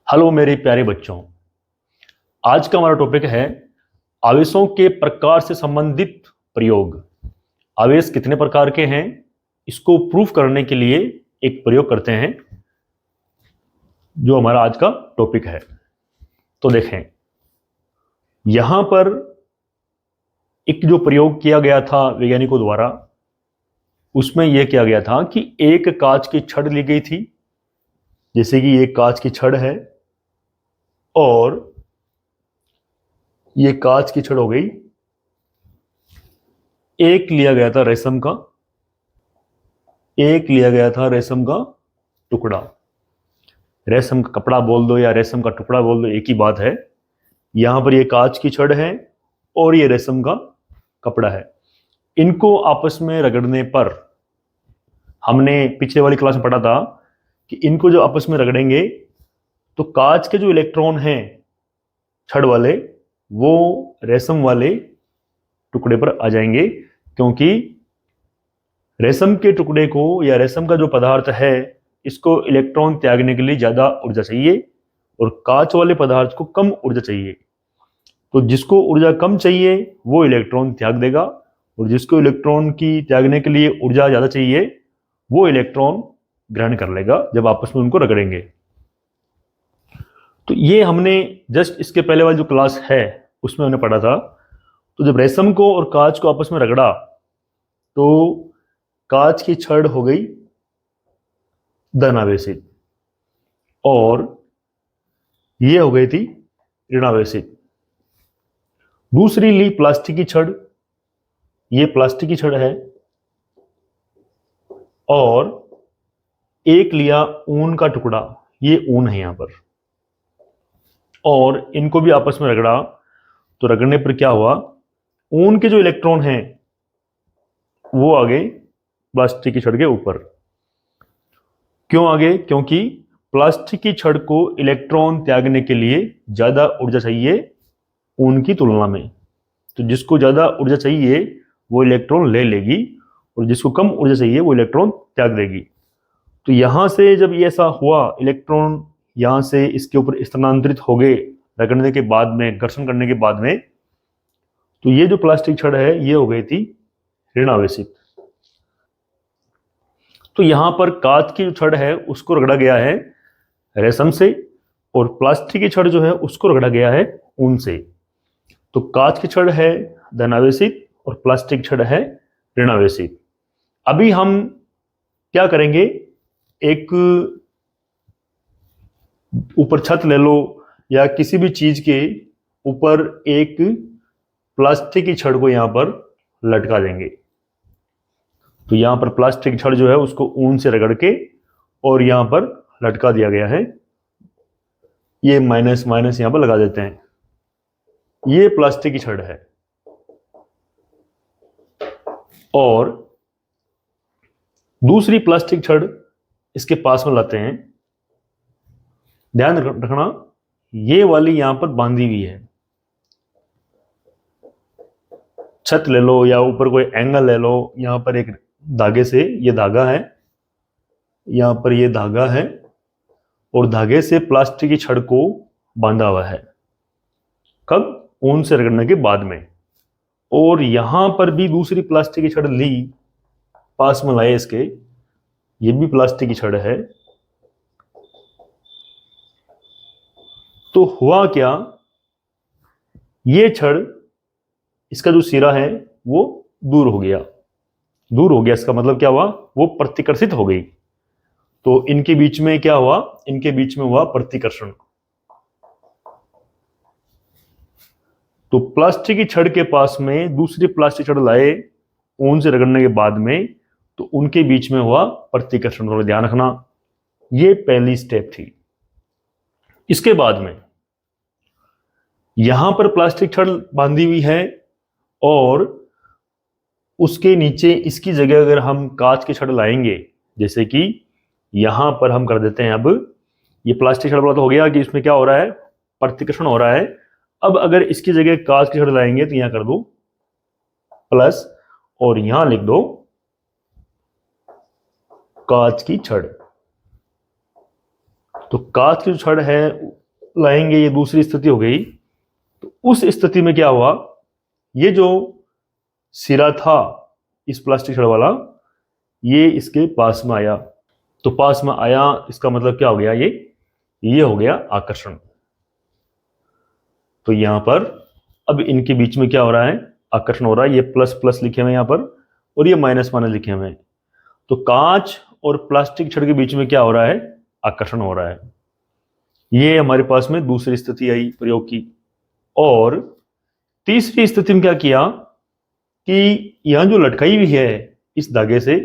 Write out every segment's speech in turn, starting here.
Hello मेरे प्यारे बच्चों। आज का हमारा टॉपिक है आवेशों के प्रकार से संबंधित प्रयोग। आवेश कितने प्रकार के हैं इसको प्रूफ करने के लिए एक प्रयोग करते हैं, जो हमारा आज का टॉपिक है। तो देखें, यहां पर एक जो प्रयोग किया गया था वैज्ञानिकों द्वारा, उसमें यह किया गया था कि एक कांच की छड़ ली गई थी। जैसे कि एक कांच की छड़ है और ये कांच की छड़ हो गई। एक लिया गया था रेशम का, एक लिया गया था रेशम का टुकड़ा। रेशम का कपड़ा बोल दो या रेशम का टुकड़ा बोल दो, एक ही बात है। यहां पर ये कांच की छड़ है और ये रेशम का कपड़ा है। इनको आपस में रगड़ने पर, हमने पिछले वाली क्लास में पढ़ा था कि इनको जो आपस में रगड़ेंगे तो कांच के जो इलेक्ट्रॉन हैं छड़ वाले, वो रेशम वाले टुकड़े पर आ जाएंगे, क्योंकि रेशम के टुकड़े को या रेशम का जो पदार्थ है इसको इलेक्ट्रॉन त्यागने के लिए ज्यादा ऊर्जा चाहिए और कांच वाले पदार्थ को कम ऊर्जा चाहिए। तो जिसको ऊर्जा कम चाहिए वो इलेक्ट्रॉन त्याग देगा और जिसको इलेक्ट्रॉन की त्यागने के लिए ऊर्जा ज्यादा चाहिए वो इलेक्ट्रॉन ग्रहण कर लेगा जब आपस में उनको रगड़ेंगे। तो ये हमने जस्ट इसके पहले वाली जो क्लास है उसमें हमने पढ़ा था। तो जब रेशम को और कांच को आपस में रगड़ा तो कांच की छड़ हो गई धनावेशित और ये हो गई थी ऋणावेशित। दूसरी ली प्लास्टिक की छड़, ये प्लास्टिक की छड़ है, और एक लिया ऊन का टुकड़ा, ये ऊन है यहां पर, और इनको भी आपस में रगड़ा। तो रगड़ने पर क्या हुआ, ऊन के जो इलेक्ट्रॉन हैं वो आ गए प्लास्टिक की छड़ के ऊपर। क्यों आ गए? क्योंकि प्लास्टिक की छड़ को इलेक्ट्रॉन त्यागने के लिए ज्यादा ऊर्जा चाहिए ऊन की तुलना में। तो जिसको ज्यादा ऊर्जा चाहिए वो इलेक्ट्रॉन ले लेगी और जिसको कम ऊर्जा चाहिए वो इलेक्ट्रॉन त्याग देगी। तो यहां से जब ये ऐसा हुआ, इलेक्ट्रॉन यहां से इसके ऊपर स्थानांतरित हो गए रगड़ने के बाद में, घर्षण करने के बाद में, तो ये जो प्लास्टिक छड़ है ये हो गई थी ऋणावेशित। तो यहां पर कांच की जो छड़ है उसको रगड़ा गया है रेशम से और प्लास्टिक की छड़ जो है उसको रगड़ा गया है ऊन से। तो कांच की छड़ है धनावेशित और प्लास्टिक छड़ है ऋणावेशित। अभी हम क्या करेंगे, एक ऊपर छत ले लो या किसी भी चीज के ऊपर एक प्लास्टिक की छड़ को यहां पर लटका देंगे। तो यहां पर प्लास्टिक की छड़ जो है उसको ऊन से रगड़ के और यहां पर लटका दिया गया है। ये माइनस माइनस यहां पर लगा देते हैं। ये प्लास्टिक की छड़ है और दूसरी प्लास्टिक छड़ इसके पास में लाते हैं। ध्यान रखना, ये वाली यहां पर बांधी हुई है। छत ले लो या ऊपर कोई एंगल ले लो, यहां पर एक धागे से, ये धागा है, यहां पर ये धागा है और धागे से प्लास्टिक की छड़ को बांधा हुआ है। कब? ऊन से रगड़ने के बाद में। और यहां पर भी दूसरी प्लास्टिक की छड़ ली, पास में लाए इसके, ये भी प्लास्टिक की छड़ है। तो हुआ क्या, ये छड़, इसका जो सिरा है वो दूर हो गया। दूर हो गया इसका मतलब क्या हुआ, वो प्रतिकर्षित हो गई। तो इनके बीच में क्या हुआ, इनके बीच में हुआ प्रतिकर्षण। तो प्लास्टिक की छड़ के पास में दूसरी प्लास्टिक छड़ लाए ऊन से रगड़ने के बाद में, तो उनके बीच में हुआ प्रतिकर्षण। थोड़ा ध्यान रखना, ये पहली स्टेप थी। इसके बाद में यहां पर प्लास्टिक छड़ बांधी हुई है और उसके नीचे इसकी जगह अगर हम कांच की छड़ लाएंगे, जैसे कि यहां पर हम कर देते हैं, अब ये प्लास्टिक छड़ वाला तो हो गया कि इसमें क्या हो रहा है, प्रतिकर्षण हो रहा है। अब अगर इसकी जगह कांच की छड़ लाएंगे तो यहां कर दो प्लस और यहां लिख दो कांच की छड़। तो कांच की जो छड़ है लाएंगे, ये दूसरी स्थिति हो गई। तो उस स्थिति में क्या हुआ, ये जो सिरा था इस प्लास्टिक छड़ वाला, ये इसके पास में आया। तो पास में आया इसका मतलब क्या हो गया, ये हो गया आकर्षण। तो यहां पर अब इनके बीच में क्या हो रहा है, आकर्षण हो रहा है। ये प्लस प्लस लिखे हुए यहां पर और ये माइनस माइनस लिखे हुए हैं। तो कांच और प्लास्टिक छड़ के बीच में क्या हो रहा है, आकर्षण हो रहा है। ये हमारे पास में दूसरी स्थिति आई प्रयोग की। और तीसरी स्थिति में क्या किया कि यहां जो लटकाई हुई है इस धागे से,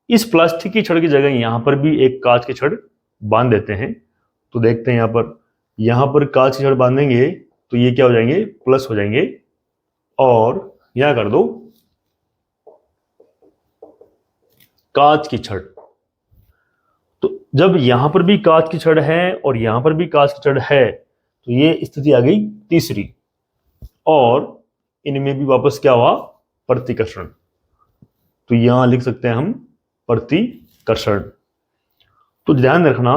इस प्लास्टिक की छड़ की जगह यहां पर भी एक कांच की छड़ बांध देते हैं। तो देखते हैं यहां पर कांच की छड़ बांधेंगे तो ये क्या हो जाएंगे, प्लस हो जाएंगे। और यहां कर दो कांच की छड़। तो जब यहां पर भी कांच की छड़ है और यहां पर भी कांच की छड़ है, तो ये स्थिति आ गई तीसरी। और इनमें भी वापस क्या हुआ, प्रतिकर्षण। तो यहां लिख सकते हैं हम प्रतिकर्षण। तो ध्यान रखना,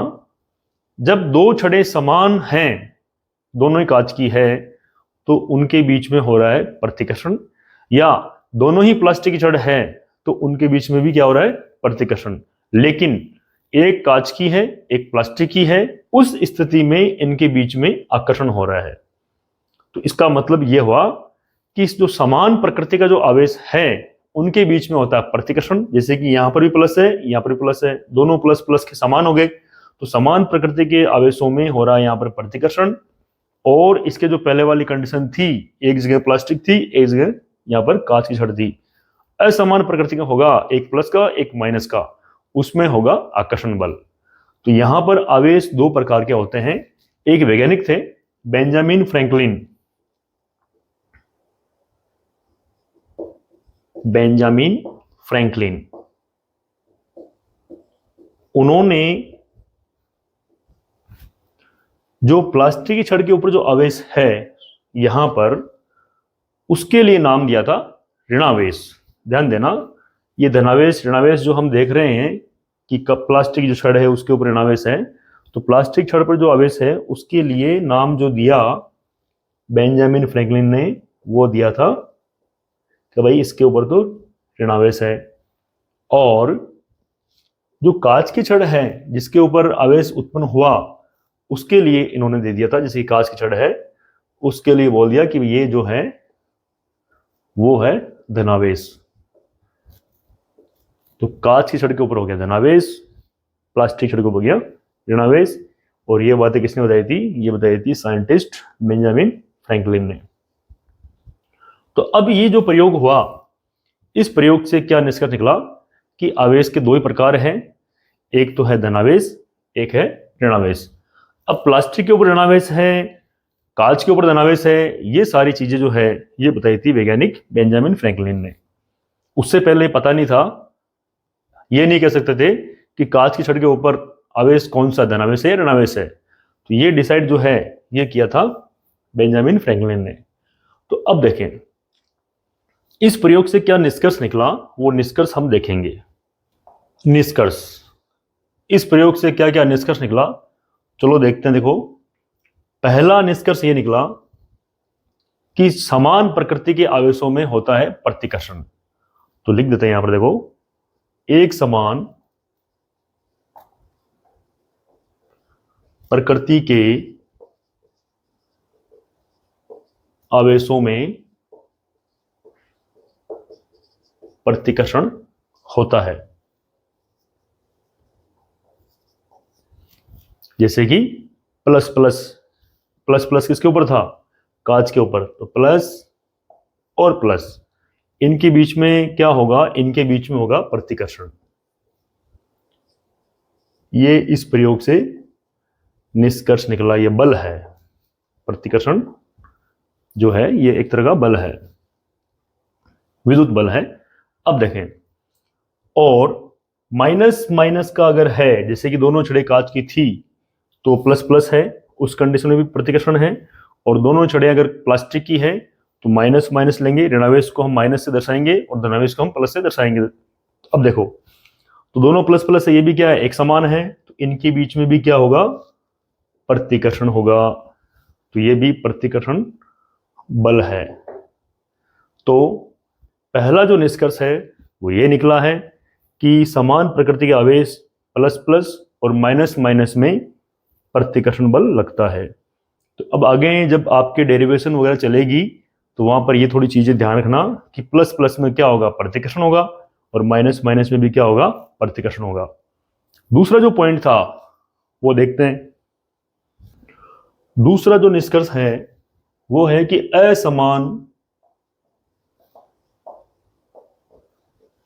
जब दो छड़ें समान हैं, दोनों ही कांच की है, तो उनके बीच में हो रहा है प्रतिकर्षण। या दोनों ही प्लास्टिक की छड़ है तो उनके बीच में भी क्या हो रहा है, प्रतिकर्षण। लेकिन एक कांच की है एक प्लास्टिक की है, उस स्थिति में इनके बीच में आकर्षण हो रहा है। तो इसका मतलब यह हुआ कि इस जो समान प्रकृति का जो आवेश है उनके बीच में होता है प्रतिकर्षण। जैसे कि यहां पर भी प्लस है यहां पर भी प्लस है, दोनों प्लस प्लस के समान हो गए, तो समान प्रकृति के आवेशों में हो रहा है यहां पर प्रतिकर्षण। और इसके जो पहले वाली कंडीशन थी, एक जगह प्लास्टिक थी एक जगह यहां पर कांच की छड़ थी, असमान प्रकृति का होगा, एक प्लस का एक माइनस का, उसमें होगा आकर्षण बल। तो यहां पर आवेश दो प्रकार के होते हैं। एक वैज्ञानिक थे बेंजामिन फ्रैंकलिन, बेंजामिन फ्रैंकलिन, उन्होंने जो प्लास्टिक की छड़ के ऊपर जो आवेश है यहां पर, उसके लिए नाम दिया था ऋणावेश। ध्यान देना, ये धनावेश ऋणावेश जो हम देख रहे हैं कि प्लास्टिक की जो छड़ है उसके ऊपर ऋणावेश है, तो प्लास्टिक छड़ पर जो आवेश है उसके लिए नाम जो दिया बेंजामिन फ्रैंकलिन ने, वो दिया था कि भाई इसके ऊपर तो ऋणावेश है। और जो कांच की छड़ है जिसके ऊपर आवेश उत्पन्न हुआ, उसके लिए इन्होंने दे दिया था, जैसे कांच की छड़ है उसके लिए बोल दिया कि ये जो है वो है धनावेश। तो कांच की छड़ के ऊपर हो गया धनावेश, प्लास्टिक छड़ के ऊपर हो गया ऋणावेश। और ये बातें किसने बताई थी, ये बताई थी साइंटिस्ट बेंजामिन फ्रैंकलिन ने। तो अब ये जो प्रयोग हुआ, इस प्रयोग से क्या निष्कर्ष निकला कि आवेश के दो ही प्रकार हैं, एक तो है धनावेश एक है ऋणावेश। अब प्लास्टिक के ऊपर ऋणावेश है, कांच के ऊपर धनावेश है, ये सारी चीजें जो है ये बताई थी वैज्ञानिक बेंजामिन फ्रैंकलिन ने। उससे पहले पता नहीं था, ये नहीं कह सकते थे कि कांच की छड़ के ऊपर आवेश कौन सा, धनावेश है या ऋणावेश है। तो ये डिसाइड जो है ये किया था बेंजामिन फ्रैंकलिन ने। तो अब देखें इस प्रयोग से क्या निष्कर्ष निकला, वो निष्कर्ष हम देखेंगे। निष्कर्ष, इस प्रयोग से क्या क्या निष्कर्ष निकला, चलो देखते हैं। देखो, पहला निष्कर्ष ये निकला कि समान प्रकृति के आवेशों में होता है प्रतिकर्षण। तो लिख देते हैं यहां पर, देखो, एक समान प्रकृति के आवेशों में प्रतिकर्षण होता है। जैसे कि प्लस प्लस, प्लस प्लस किसके ऊपर था, कांच के ऊपर, तो प्लस और प्लस इनके बीच में क्या होगा, इनके बीच में होगा प्रतिकर्षण। ये इस प्रयोग से निष्कर्ष निकला, ये बल है, प्रतिकर्षण जो है ये एक तरह का बल है, विद्युत बल है। अब देखें, और माइनस माइनस का अगर है, जैसे कि दोनों छड़ें कांच की थी तो प्लस प्लस है, उस कंडीशन में भी प्रतिकर्षण है। और दोनों छड़ें अगर प्लास्टिक की है तो माइनस माइनस लेंगे, ऋणावेश को हम माइनस से दर्शाएंगे और धनावेश को हम प्लस से दर्शाएंगे। अब देखो, तो दोनों प्लस प्लस है, ये भी क्या है, एक समान है, तो तो इनके बीच में भी क्या होगा, प्रतिकर्षण होगा। तो ये भी प्रतिकर्षण बल है। तो पहला जो निष्कर्ष है वो ये निकला है कि समान प्रकृति के आवेश प्लस प्लस और माइनस माइनस में प्रतिकर्षण बल लगता है। तो अब आगे जब आपके डेरिवेशन वगैरह चलेगी तो वहां पर ये थोड़ी चीजें ध्यान रखना कि प्लस प्लस में क्या होगा, प्रतिकर्षण होगा, और माइनस माइनस में भी क्या होगा, प्रतिकर्षण होगा। दूसरा जो पॉइंट था वो देखते हैं। दूसरा जो निष्कर्ष है वो है कि असमान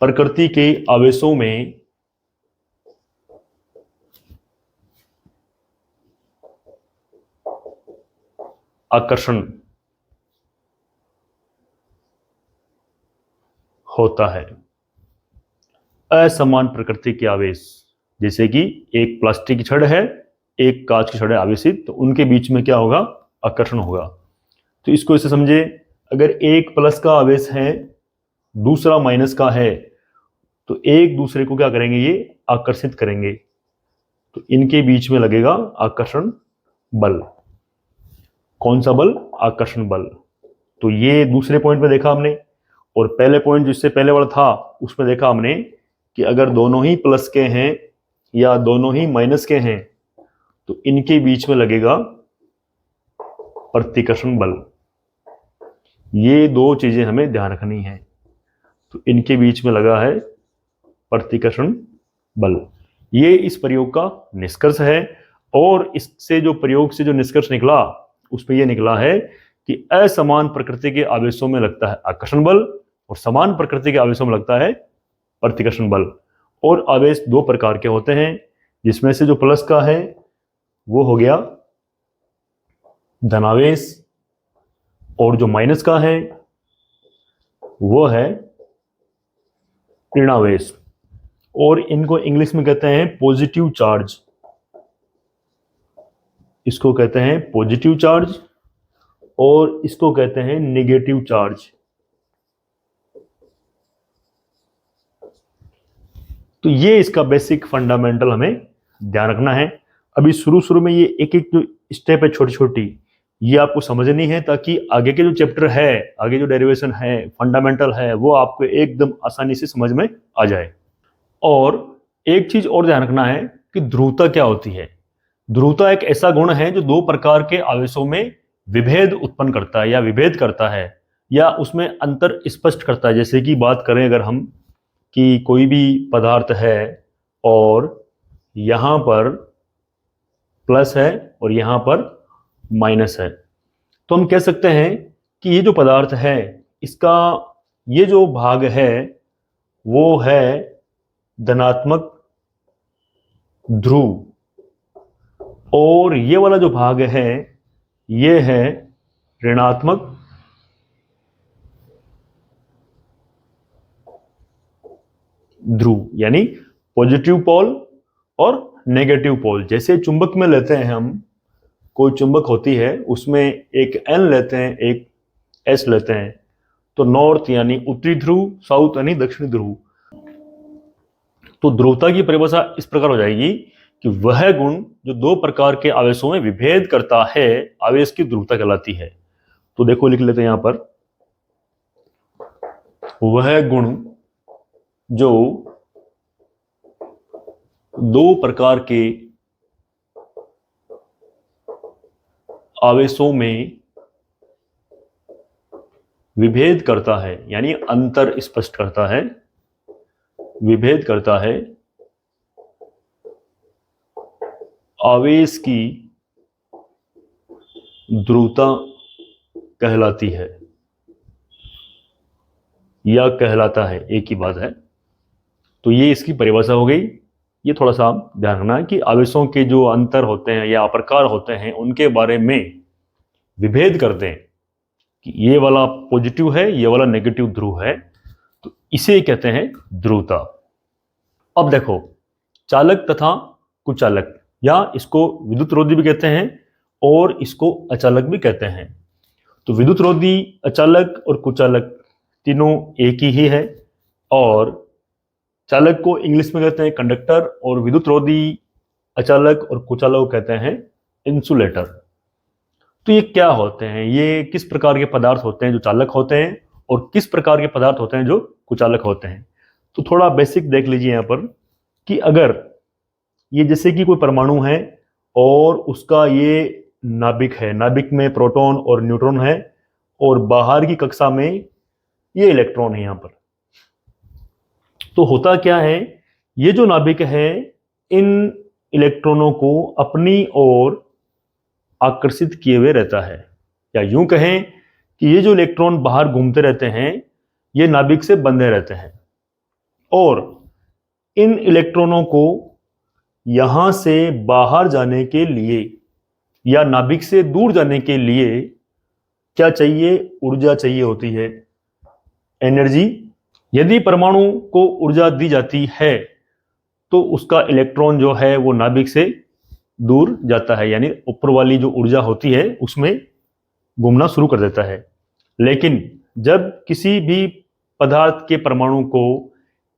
प्रकृति के आवेशों में आकर्षण होता है। असमान प्रकृति के आवेश, जैसे कि एक प्लास्टिक की छड़ है, एक कांच की छड़ है आवेशित, तो उनके बीच में क्या होगा, आकर्षण होगा। तो इसको इसे समझे, अगर एक प्लस का आवेश है दूसरा माइनस का है तो एक दूसरे को क्या करेंगे, ये आकर्षित करेंगे। तो इनके बीच में लगेगा आकर्षण बल। कौन सा बल, आकर्षण बल। तो ये दूसरे पॉइंट में देखा हमने, और पहले पॉइंट जिससे पहले वाला था उसमें देखा हमने कि अगर दोनों ही प्लस के हैं या दोनों ही माइनस के हैं तो इनके बीच में लगेगा प्रतिकर्षण बल। ये दो चीजें हमें ध्यान रखनी है। तो इनके बीच में लगा है प्रतिकर्षण बल। ये इस प्रयोग का निष्कर्ष है। और इससे जो प्रयोग से जो निष्कर्ष निकला उस पर यह निकला है कि असमान प्रकृति के आवेशों में लगता है आकर्षण बल और समान प्रकृति के आवेशों में लगता है प्रतिकर्षण बल। और आवेश दो प्रकार के होते हैं, जिसमें से जो प्लस का है वो हो गया धनावेश, और जो माइनस का है वो है ऋणावेश। और इनको इंग्लिश में कहते हैं पॉजिटिव चार्ज। इसको कहते हैं पॉजिटिव चार्ज और इसको कहते हैं नेगेटिव चार्ज। तो ये इसका बेसिक फंडामेंटल हमें ध्यान रखना है। अभी शुरू शुरू में ये एक एक जो स्टेप है छोटी छोटी, ये आपको समझनी है ताकि आगे के जो चैप्टर है, आगे जो डेरिवेशन है, फंडामेंटल है, वो आपको एकदम आसानी से समझ में आ जाए। और एक चीज और ध्यान रखना है कि ध्रुवता क्या होती है। ध्रुवता एक ऐसा गुण है जो दो प्रकार के आवेशों में विभेद उत्पन्न करता है या विभेद करता है या उसमें अंतर स्पष्ट करता है। जैसे कि बात करें अगर हम कि कोई भी पदार्थ है और यहां पर प्लस है और यहां पर माइनस है, तो हम कह सकते हैं कि ये जो पदार्थ है इसका ये जो भाग है वो है धनात्मक ध्रुव, और ये वाला जो भाग है ये है ऋणात्मक ध्रुव, यानी पॉजिटिव पोल और नेगेटिव पोल। जैसे चुंबक में लेते हैं हम, कोई चुंबक होती है उसमें एक N लेते हैं, एक S लेते हैं, तो नॉर्थ यानी उत्तरी ध्रुव, साउथ यानी दक्षिणी ध्रुव। तो ध्रुवता की परिभाषा इस प्रकार हो जाएगी कि वह गुण जो दो प्रकार के आवेशों में विभेद करता है, आवेश की ध्रुवता कहलाती है। तो देखो लिख लेते हैं यहां पर, वह गुण जो दो प्रकार के आवेशों में विभेद करता है, यानी अंतर स्पष्ट करता है, विभेद करता है, आवेश की ध्रुवता कहलाती है या कहलाता है, एक ही बात है। तो ये इसकी परिभाषा हो गई। ये थोड़ा सा आप ध्यान रखना है कि आवेशों के जो अंतर होते हैं या प्रकार होते हैं उनके बारे में विभेद करते हैं कि ये वाला पॉजिटिव है, ये वाला नेगेटिव ध्रुव है, तो इसे कहते हैं ध्रुवता। अब देखो, चालक तथा कुचालक, या इसको विद्युत रोधी भी कहते हैं और इसको अचालक भी कहते हैं। तो विद्युत रोधी, अचालक और कुचालक तीनों एक ही है, और चालक को इंग्लिश में कहते हैं कंडक्टर और विद्युत रोधी अचालक और कुचालक को कहते हैं इंसुलेटर। तो ये क्या होते हैं, ये किस प्रकार के पदार्थ होते हैं जो चालक होते हैं और किस प्रकार के पदार्थ होते हैं जो कुचालक होते हैं। तो थोड़ा बेसिक देख लीजिए यहाँ पर कि अगर ये जैसे कि कोई परमाणु है और उसका ये नाभिक है, नाभिक में प्रोटॉन और न्यूट्रॉन है और बाहर की कक्षा में ये इलेक्ट्रॉन है यहाँ पर। तो होता क्या है, ये जो नाभिक है इन इलेक्ट्रॉनों को अपनी ओर आकर्षित किए हुए रहता है, या यूं कहें कि ये जो इलेक्ट्रॉन बाहर घूमते रहते हैं ये नाभिक से बंधे रहते हैं और इन इलेक्ट्रॉनों को यहां से बाहर जाने के लिए या नाभिक से दूर जाने के लिए क्या चाहिए, ऊर्जा चाहिए होती है, एनर्जी। यदि परमाणु को ऊर्जा दी जाती है तो उसका इलेक्ट्रॉन जो है वो नाभिक से दूर जाता है, यानी ऊपर वाली जो ऊर्जा होती है उसमें घूमना शुरू कर देता है। लेकिन जब किसी भी पदार्थ के परमाणु को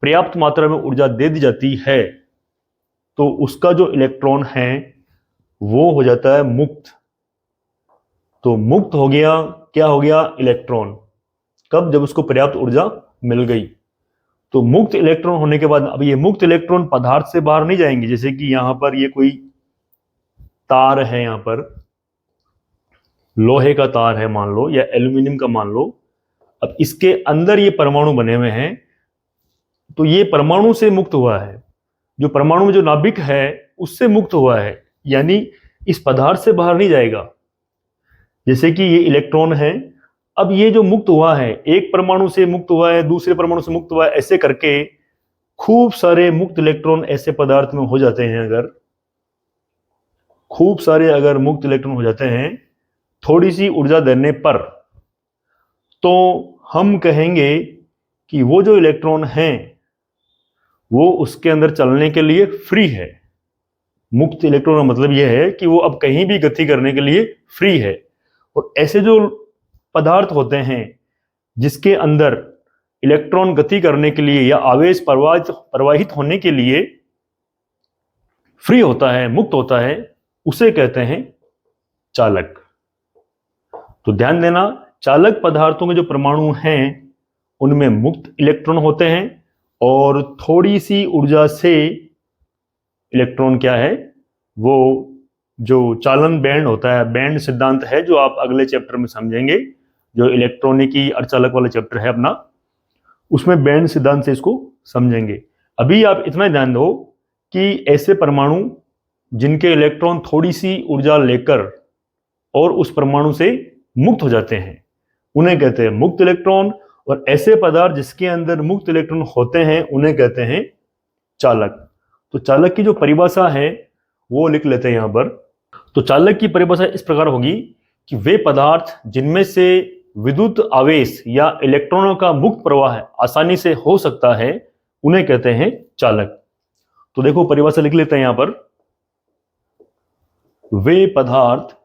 पर्याप्त मात्रा में ऊर्जा दे दी जाती है तो उसका जो इलेक्ट्रॉन है वो हो जाता है मुक्त। तो मुक्त हो गया, क्या हो गया, इलेक्ट्रॉन। कब, जब उसको पर्याप्त ऊर्जा मिल गई। तो मुक्त इलेक्ट्रॉन होने के बाद अब ये मुक्त इलेक्ट्रॉन पदार्थ से बाहर नहीं जाएंगे। जैसे कि यहां पर ये कोई तार है, यहां पर लोहे का तार है मान लो, या एल्यूमिनियम का मान लो। अब इसके अंदर ये परमाणु बने हुए हैं तो ये परमाणु से मुक्त हुआ है, जो परमाणु में जो नाभिक है उससे मुक्त हुआ है, यानी इस पदार्थ से बाहर नहीं जाएगा। जैसे कि ये इलेक्ट्रॉन है, अब ये जो मुक्त हुआ है, एक परमाणु से मुक्त हुआ है, दूसरे परमाणु से मुक्त हुआ है, ऐसे करके खूब सारे मुक्त इलेक्ट्रॉन ऐसे पदार्थ में हो जाते हैं। अगर खूब सारे अगर मुक्त इलेक्ट्रॉन हो जाते हैं थोड़ी सी ऊर्जा देने पर, तो हम कहेंगे कि वो जो इलेक्ट्रॉन है वो उसके अंदर चलने के लिए फ्री है। मुक्त इलेक्ट्रॉन का मतलब यह है कि वो अब कहीं भी गति करने के लिए फ्री है। और ऐसे जो पदार्थ होते हैं जिसके अंदर इलेक्ट्रॉन गति करने के लिए या आवेश प्रवाहित होने के लिए फ्री होता है, मुक्त होता है, उसे कहते हैं चालक। तो ध्यान देना, चालक पदार्थों के जो परमाणु हैं उनमें मुक्त इलेक्ट्रॉन होते हैं और थोड़ी सी ऊर्जा से इलेक्ट्रॉन क्या है, वो जो चालन बैंड होता है, बैंड सिद्धांत है जो आप अगले चैप्टर में समझेंगे, जो इलेक्ट्रॉनिकी अर्धचालक वाला चैप्टर है अपना, उसमें बैंड सिद्धांत से इसको समझेंगे। अभी आप इतना ध्यान दो कि ऐसे परमाणु जिनके इलेक्ट्रॉन थोड़ी सी ऊर्जा लेकर और उस परमाणु से मुक्त हो जाते हैं उन्हें कहते हैं मुक्त इलेक्ट्रॉन, और ऐसे पदार्थ जिसके अंदर मुक्त इलेक्ट्रॉन होते हैं उन्हें कहते हैं चालक। तो चालक की जो परिभाषा है वो लिख लेते हैं यहां पर। तो चालक की परिभाषा इस प्रकार होगी कि वे पदार्थ जिनमें से विद्युत आवेश या इलेक्ट्रॉनों का मुक्त प्रवाह आसानी से हो सकता है उन्हें कहते हैं चालक। तो देखो परिभाषा लिख लेते हैं यहां पर। वे पदार्थ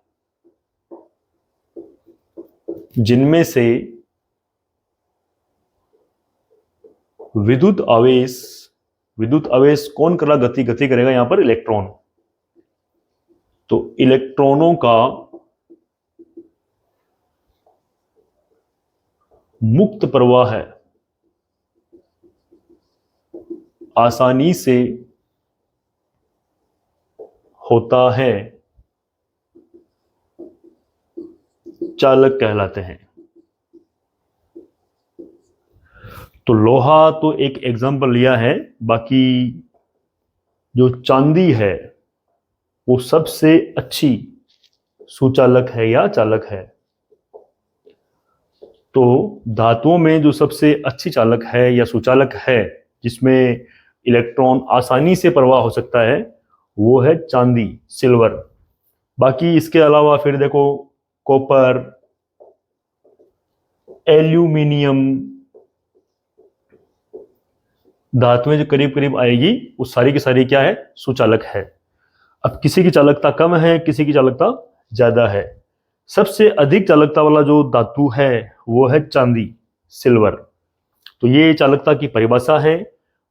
जिनमें से विद्युत आवेश कौन करा, गति करेगा यहां पर इलेक्ट्रॉन। तो इलेक्ट्रॉनों का मुक्त प्रवाह है आसानी से होता है, चालक कहलाते हैं। तो लोहा तो एक एग्जांपल लिया है, बाकी जो चांदी है वो सबसे अच्छी सुचालक है या चालक है। तो धातुओं में जो सबसे अच्छी चालक है या सुचालक है जिसमें इलेक्ट्रॉन आसानी से प्रवाह हो सकता है वो है चांदी, सिल्वर। बाकी इसके अलावा फिर देखो कॉपर, एल्यूमिनियम, धातुएं जो करीब करीब आएगी वो सारी की सारी क्या है, सुचालक है। अब किसी की चालकता कम है, किसी की चालकता ज्यादा है। सबसे अधिक चालकता वाला जो धातु है वो है चांदी, सिल्वर। तो ये चालकता की परिभाषा है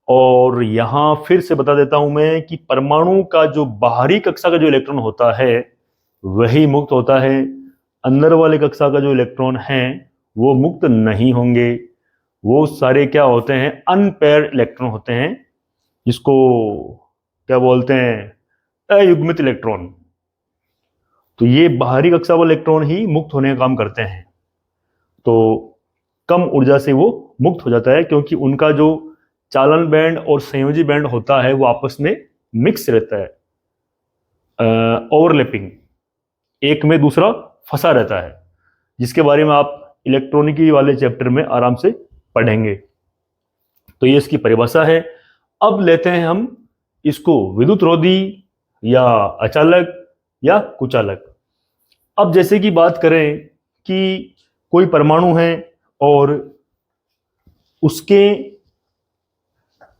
और यहां फिर से बता देता हूं मैं कि परमाणु का जो बाहरी कक्षा का जो इलेक्ट्रॉन होता है वही मुक्त होता है, अंदर वाले कक्षा का जो इलेक्ट्रॉन है वो मुक्त नहीं होंगे। वो सारे क्या होते हैं, अनपेयर्ड इलेक्ट्रॉन होते हैं, जिसको क्या बोलते हैं, अयुग्मित इलेक्ट्रॉन। तो ये बाहरी कक्षा वाले इलेक्ट्रॉन ही मुक्त होने का काम करते हैं। तो कम ऊर्जा से वो मुक्त हो जाता है क्योंकि उनका जो चालन बैंड और संयोजी बैंड होता है वो आपस में मिक्स रहता है, ओवरलैपिंग, एक में दूसरा फंसा रहता है, जिसके बारे में आप इलेक्ट्रॉनिकी वाले चैप्टर में आराम से पढ़ेंगे। तो ये इसकी परिभाषा है। अब लेते हैं हम इसको विद्युत रोधी या अचालक या कुचालक। अब जैसे कि बात करें कि कोई परमाणु है और उसके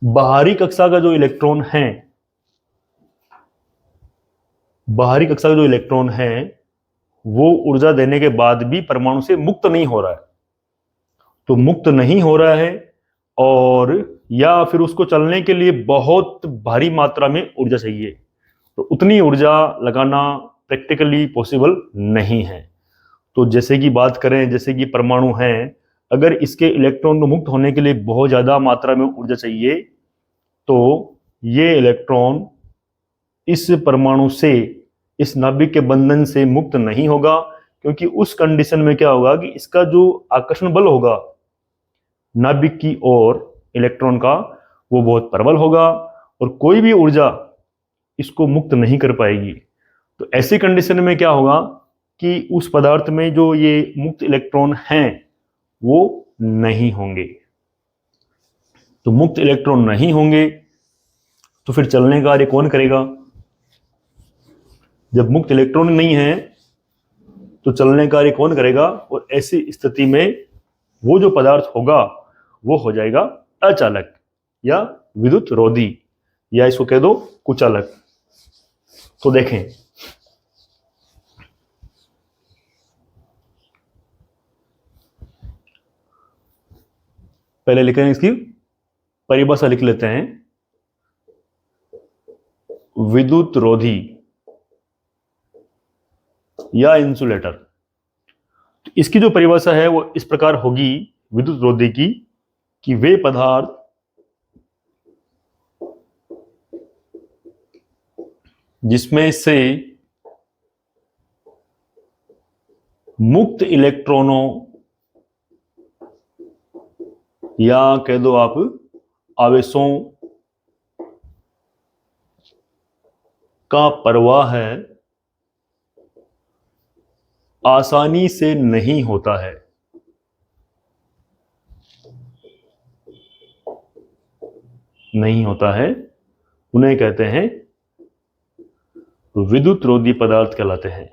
बाहरी कक्षा का जो इलेक्ट्रॉन है, बाहरी कक्षा का जो इलेक्ट्रॉन है वो ऊर्जा देने के बाद भी परमाणु से मुक्त नहीं हो रहा है। तो मुक्त नहीं हो रहा है और या फिर उसको चलने के लिए बहुत भारी मात्रा में ऊर्जा चाहिए, तो उतनी ऊर्जा लगाना प्रैक्टिकली पॉसिबल नहीं है। तो जैसे कि बात करें, जैसे कि परमाणु है, अगर इसके इलेक्ट्रॉन को मुक्त होने के लिए बहुत ज़्यादा मात्रा में ऊर्जा चाहिए तो ये इलेक्ट्रॉन इस परमाणु से, इस नाभिक के बंधन से मुक्त नहीं होगा, क्योंकि उस कंडीशन में क्या होगा कि इसका जो आकर्षण बल होगा नाभिक की ओर इलेक्ट्रॉन का वो बहुत प्रबल होगा और कोई भी ऊर्जा इसको मुक्त नहीं कर पाएगी। तो ऐसी कंडीशन में क्या होगा कि उस पदार्थ में जो ये मुक्त इलेक्ट्रॉन हैं वो नहीं होंगे। तो मुक्त इलेक्ट्रॉन नहीं होंगे तो फिर चलने का कार्य कौन करेगा? जब मुक्त इलेक्ट्रॉन नहीं है तो चलने का कार्य कौन करेगा? और ऐसी स्थिति में वो जो पदार्थ होगा वो हो जाएगा अचालक या विद्युत रोधी, या इसको कह दो कुचालक। तो देखें, पहले लिखें, इसकी परिभाषा लिख लेते हैं। विद्युत रोधी या इंसुलेटर, तो इसकी जो परिभाषा है वो इस प्रकार होगी विद्युत रोधी की, कि वे पदार्थ जिसमें से मुक्त इलेक्ट्रॉनों या कह दो आप आवेशों का प्रवाह है आसानी से नहीं होता है, नहीं होता है, उन्हें कहते हैं विद्युत रोधी पदार्थ कहलाते हैं।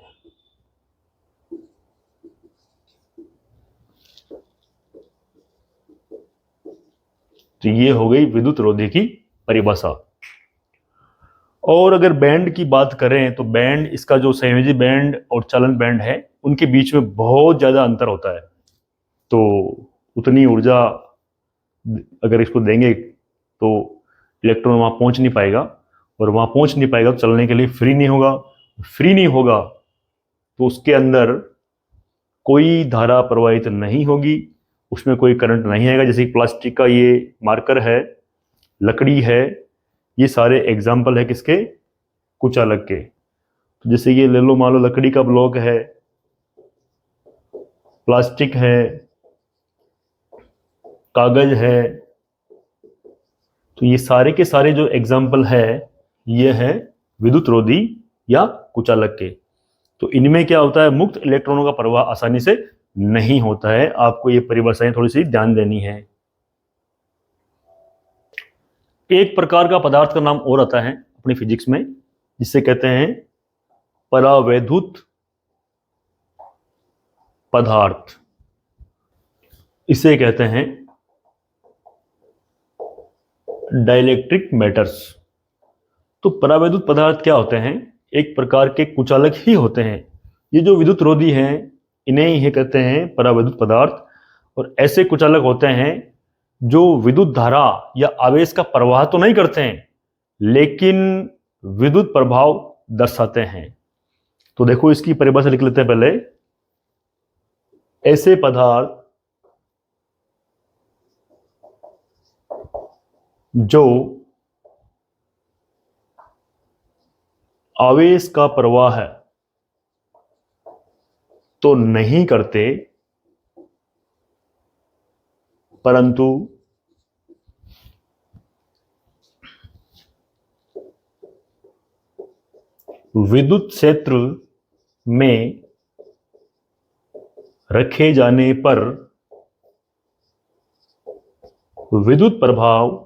तो ये हो गई विद्युत रोधी की परिभाषा। और अगर बैंड की बात करें तो बैंड, इसका जो संयोजी बैंड और चालन बैंड है उनके बीच में बहुत ज्यादा अंतर होता है। तो उतनी ऊर्जा अगर इसको देंगे तो इलेक्ट्रॉन वहां पहुंच नहीं पाएगा, और वहां पहुंच नहीं पाएगा तो चलने के लिए फ्री नहीं होगा। फ्री नहीं होगा तो उसके अंदर कोई धारा प्रवाहित नहीं होगी, उसमें कोई करंट नहीं आएगा। जैसे प्लास्टिक का ये मार्कर है, लकड़ी है, ये सारे एग्जाम्पल है किसके? कुचालक के। तो जैसे ये ले लो, मान लो लकड़ी का ब्लॉक है, प्लास्टिक है, कागज है, तो ये सारे के सारे जो एग्जाम्पल है ये है विद्युत रोधी या कुचालक के। तो इनमें क्या होता है, मुक्त इलेक्ट्रॉनों का प्रवाह आसानी से नहीं होता है। आपको ये परिभाषाएं थोड़ी सी ध्यान देनी है। एक प्रकार का पदार्थ का नाम और आता है अपनी फिजिक्स में, जिसे कहते हैं परावैद्युत पदार्थ। इसे कहते हैं डाइलेक्ट्रिक मैटर्स। तो परावैद्युत पदार्थ क्या होते हैं? एक प्रकार के कुचालक ही होते हैं। ये जो विद्युत रोधी हैं इन्हें ही कहते हैं परावैद्युत पदार्थ। और ऐसे कुचालक होते हैं जो विद्युत धारा या आवेश का प्रवाह तो नहीं करते हैं, लेकिन विद्युत प्रभाव दर्शाते हैं। तो देखो इसकी परिभाषा लिख लेते हैं पहले। ऐसे पदार्थ जो आवेश का प्रवाह तो नहीं करते, परंतु विद्युत क्षेत्र में रखे जाने पर विद्युत प्रभाव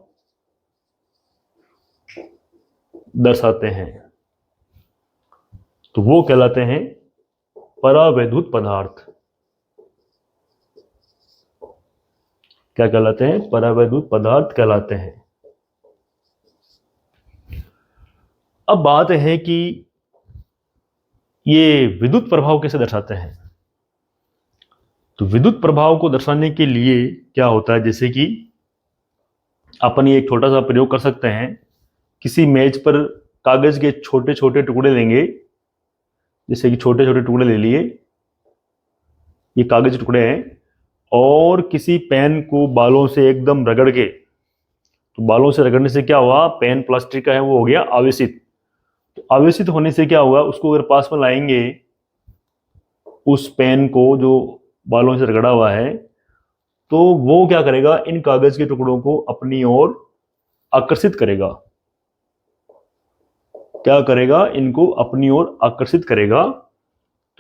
दर्शाते हैं, तो वो कहलाते हैं परावैद्युत पदार्थ। क्या कहलाते हैं? परावैद्युत पदार्थ कहलाते हैं। अब बात है कि ये विद्युत प्रभाव कैसे दर्शाते हैं। तो विद्युत प्रभाव को दर्शाने के लिए क्या होता है, जैसे कि अपन ये एक छोटा सा प्रयोग कर सकते हैं। किसी मेज पर कागज के छोटे छोटे टुकड़े लेंगे, जैसे कि छोटे छोटे टुकड़े ले लिए, ये कागज के टुकड़े हैं, और किसी पेन को बालों से एकदम रगड़ के, तो बालों से रगड़ने से क्या हुआ, पेन प्लास्टिक का है वो हो गया आवेशित। तो आवेशित होने से क्या हुआ, उसको अगर पास में लाएंगे उस पेन को जो बालों से रगड़ा हुआ है, तो वो क्या करेगा, इन कागज के टुकड़ों को अपनी ओर आकर्षित करेगा। क्या करेगा, इनको अपनी ओर आकर्षित करेगा।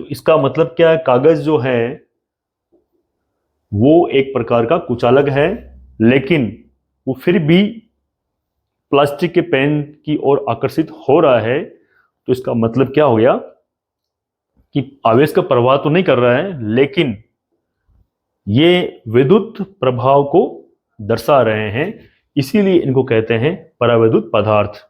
तो इसका मतलब क्या है, कागज जो है वो एक प्रकार का कुचालक है, लेकिन वो फिर भी प्लास्टिक के पेन की ओर आकर्षित हो रहा है। तो इसका मतलब क्या हो गया कि आवेश का प्रवाह तो नहीं कर रहा है, लेकिन ये विद्युत प्रभाव को दर्शा रहे हैं, इसीलिए इनको कहते हैं परावैद्युत पदार्थ।